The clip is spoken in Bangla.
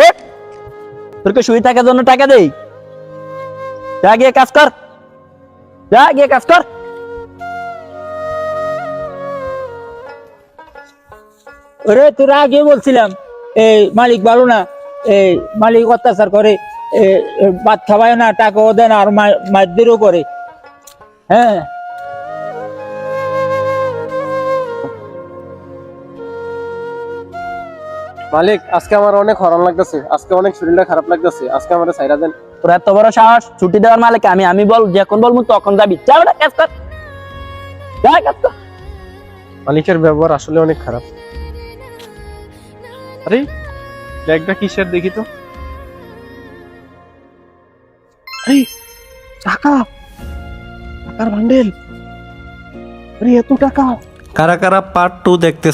ওঠ, তোরকে শুয়ে থাকার জন্য টাকা দেই, যা গিয়ে কাজ কর, যা গিয়ে কাজ কর। ওরে তোরা আগে বলছিলাম এই মালিক ভালো না, এই মালিক অত্যাচার করে, ভাত খাওয়ায় না, টাকাও দেয় না, আর মারদেরও করে। হ্যাঁ মালিক, আজকে আমার অনেক হরান লাগতেছে, আজকে অনেক শরীরটা খারাপ লাগতেছে, আজকে আমার সাইরা দেন। তোর এত বড় সাহস, ছুটি দেওয়ার মালিক আমি, আমি বল যখন বলবো তখন যাবি, যা বেটা কাজ কর, যা কাজ কর। মালিকের ব্যবহার আসলে অনেক খারাপ। আরে ব্যাগটা কিসের দেখি তো। আরে টাকা, টাকার বান্ডেল। আরে এত টাকা। কারা কারা পার্ট 2 দেখতে